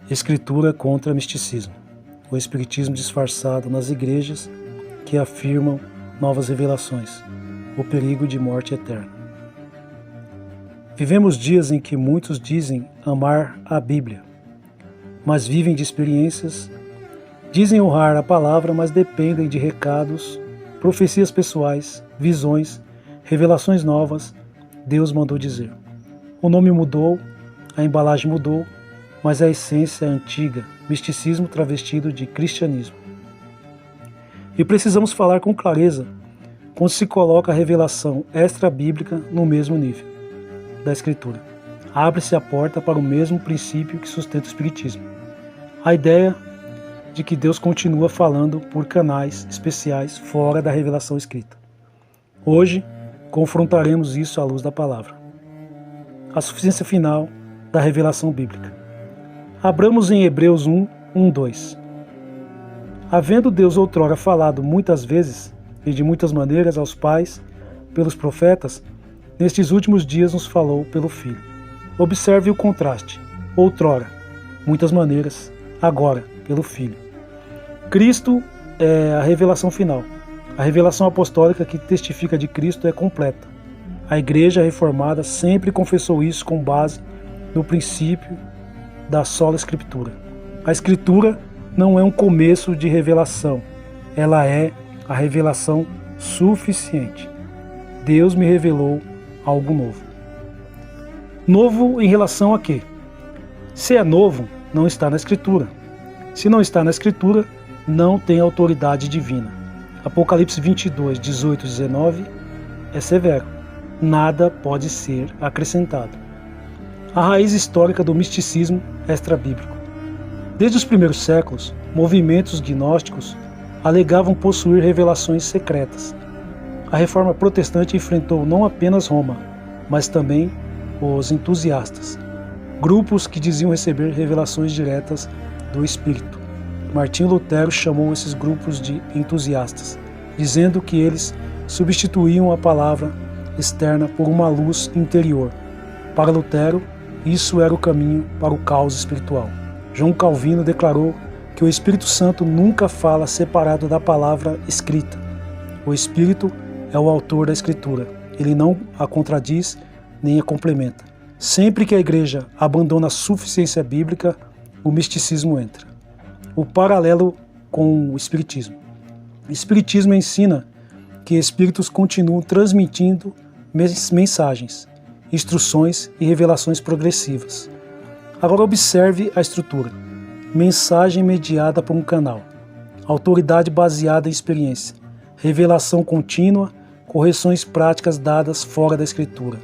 Escritura contra misticismo. O espiritismo disfarçado nas igrejas que afirmam novas revelações. O perigo de morte eterna. Vivemos dias em que muitos dizem amar a Bíblia, mas vivem de experiências, dizem honrar a palavra, mas dependem de recados, profecias pessoais, visões, revelações novas. Deus mandou dizer. O nome mudou, a embalagem mudou, mas a essência é antiga, misticismo travestido de cristianismo. E precisamos falar com clareza quando se coloca a revelação extra-bíblica no mesmo nível da Escritura. Abre-se a porta para o mesmo princípio que sustenta o Espiritismo. A ideia de que Deus continua falando por canais especiais fora da revelação escrita. Hoje, confrontaremos isso à luz da palavra. A suficiência final da revelação bíblica. Abramos em Hebreus 1:2. Havendo Deus outrora falado muitas vezes e de muitas maneiras aos pais, pelos profetas, nestes últimos dias nos falou pelo Filho. Observe o contraste. Outrora, muitas maneiras, agora, pelo Filho. Cristo é a revelação final. A revelação apostólica que testifica de Cristo é completa. A Igreja Reformada sempre confessou isso com base no princípio da sola Escritura. A Escritura não é um começo de revelação, ela é a revelação suficiente. Deus me revelou algo novo. Novo em relação a quê? Se é novo, não está na Escritura. Se não está na Escritura, não tem autoridade divina. Apocalipse 22, 18 e 19 é severo. Nada pode ser acrescentado. A raiz histórica do misticismo extra-bíblico. Desde os primeiros séculos, movimentos gnósticos alegavam possuir revelações secretas. A Reforma Protestante enfrentou não apenas Roma, mas também os entusiastas, grupos que diziam receber revelações diretas do Espírito. Martinho Lutero chamou esses grupos de entusiastas, dizendo que eles substituíam a palavra externa por uma luz interior. Para Lutero, isso era o caminho para o caos espiritual. João Calvino declarou que o Espírito Santo nunca fala separado da palavra escrita. O Espírito é o autor da Escritura. Ele não a contradiz nem a complementa. Sempre que a Igreja abandona a suficiência bíblica, o misticismo entra. O paralelo com o Espiritismo. O Espiritismo ensina que espíritos continuam transmitindo mensagens, instruções e revelações progressivas. Agora observe a estrutura. Mensagem mediada por um canal. Autoridade baseada em experiência. Revelação contínua, correções práticas dadas fora da Escritura.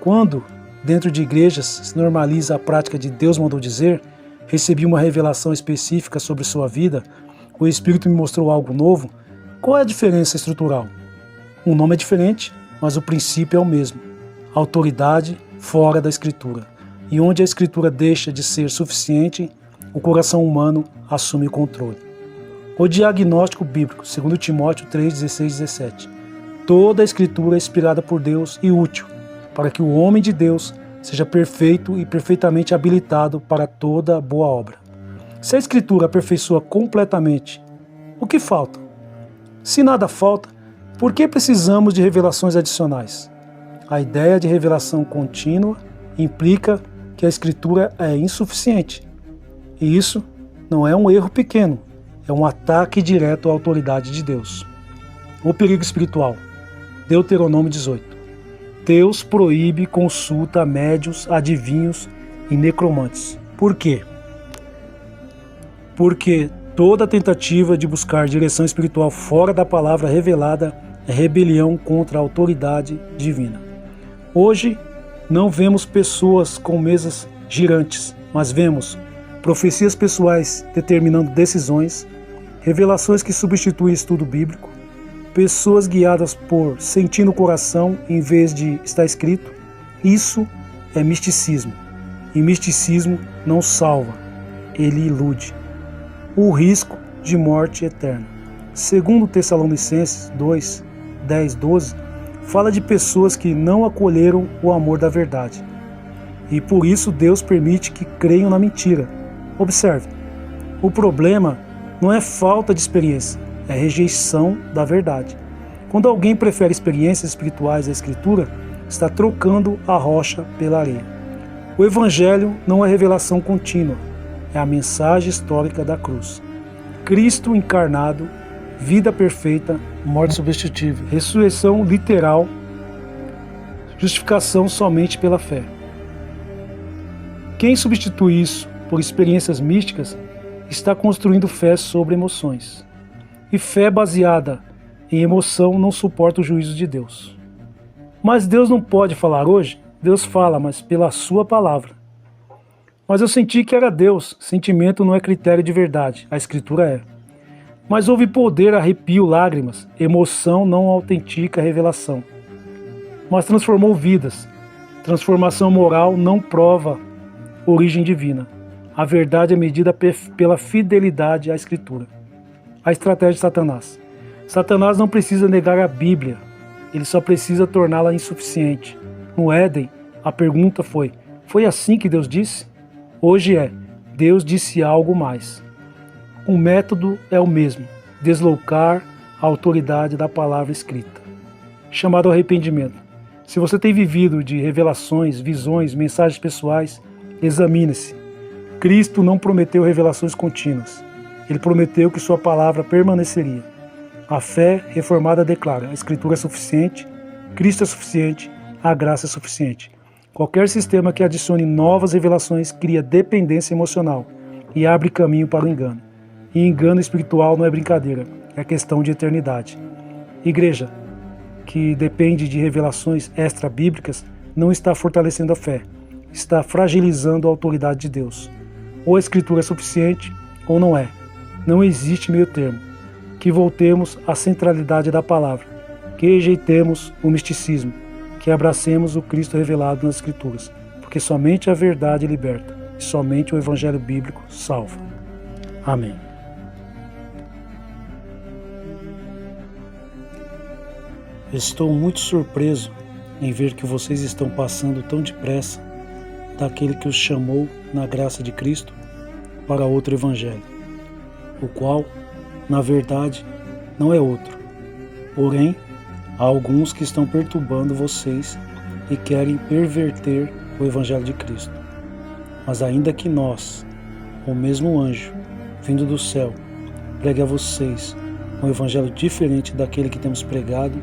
Quando, dentro de igrejas, se normaliza a prática de Deus mandou dizer, recebi uma revelação específica sobre sua vida, o Espírito me mostrou algo novo, qual é a diferença estrutural? O nome é diferente, mas o princípio é o mesmo. Autoridade fora da Escritura. E onde a Escritura deixa de ser suficiente, o coração humano assume o controle. O diagnóstico bíblico, 2 Timóteo 3, 16 e 17. Toda a Escritura é inspirada por Deus e útil, para que o homem de Deus seja perfeito e perfeitamente habilitado para toda boa obra. Se a Escritura aperfeiçoa completamente, o que falta? Se nada falta, por que precisamos de revelações adicionais? A ideia de revelação contínua implica que a Escritura é insuficiente. E isso não é um erro pequeno, é um ataque direto à autoridade de Deus. O perigo espiritual. Deuteronômio 18. Deus proíbe consulta a médiuns, adivinhos e necromantes. Por quê? Porque toda tentativa de buscar direção espiritual fora da palavra revelada é rebelião contra a autoridade divina. Hoje, não vemos pessoas com mesas girantes, mas vemos profecias pessoais determinando decisões, revelações que substituem estudo bíblico, pessoas guiadas por sentir no coração em vez de estar escrito. Isso é misticismo. E misticismo não salva, ele ilude. O risco de morte eterna. Segundo Tessalonicenses 2, 10, 12, fala de pessoas que não acolheram o amor da verdade. E por isso Deus permite que creiam na mentira. Observe, o problema não é falta de experiência, é rejeição da verdade. Quando alguém prefere experiências espirituais à Escritura, está trocando a rocha pela areia. O Evangelho não é revelação contínua, é a mensagem histórica da cruz. Cristo encarnado, vida perfeita, morte substitutiva, ressurreição literal, justificação somente pela fé. Quem substitui isso por experiências místicas está construindo fé sobre emoções. E fé baseada em emoção não suporta o juízo de Deus. Mas Deus não pode falar hoje? Deus fala, mas pela sua palavra. Mas eu senti que era Deus. Sentimento não é critério de verdade, a Escritura é. Mas houve poder, arrepio, lágrimas. Emoção não autentica a revelação. Mas transformou vidas. Transformação moral não prova origem divina. A verdade é medida pela fidelidade à Escritura. A estratégia de Satanás. Satanás não precisa negar a Bíblia. Ele só precisa torná-la insuficiente. No Éden, a pergunta foi assim que Deus disse? Hoje é, Deus disse algo mais. O método é o mesmo, deslocar a autoridade da palavra escrita. Chamado ao arrependimento. Se você tem vivido de revelações, visões, mensagens pessoais, examine-se. Cristo não prometeu revelações contínuas. Ele prometeu que sua palavra permaneceria. A fé reformada declara: a Escritura é suficiente, Cristo é suficiente, a graça é suficiente. Qualquer sistema que adicione novas revelações cria dependência emocional e abre caminho para o engano. E engano espiritual não é brincadeira, é questão de eternidade. Igreja que depende de revelações extra-bíblicas não está fortalecendo a fé, está fragilizando a autoridade de Deus. Ou a Escritura é suficiente ou não é. Não existe meio termo. Que voltemos à centralidade da palavra, que rejeitemos o misticismo, que abracemos o Cristo revelado nas Escrituras, porque somente a verdade liberta e somente o Evangelho bíblico salva. Amém. Estou muito surpreso em ver que vocês estão passando tão depressa daquele que os chamou na graça de Cristo para outro Evangelho, o qual, na verdade, não é outro. Porém, há alguns que estão perturbando vocês e querem perverter o Evangelho de Cristo. Mas ainda que nós, o mesmo anjo, vindo do céu, pregue a vocês um Evangelho diferente daquele que temos pregado,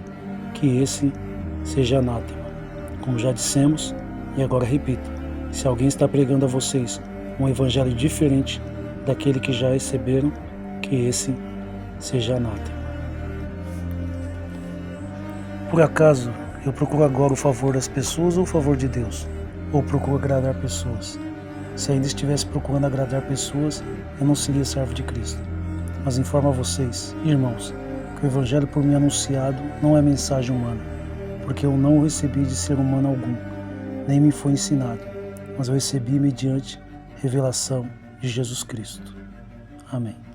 que esse seja anátema. Como já dissemos, e agora repito, se alguém está pregando a vocês um Evangelho diferente daquele que já receberam, que esse seja anátema. Por acaso, eu procuro agora o favor das pessoas ou o favor de Deus? Ou procuro agradar pessoas? Se ainda estivesse procurando agradar pessoas, eu não seria servo de Cristo. Mas informo a vocês, irmãos, que o Evangelho por mim anunciado não é mensagem humana, porque eu não o recebi de ser humano algum, nem me foi ensinado, mas eu recebi mediante revelação de Jesus Cristo. Amém.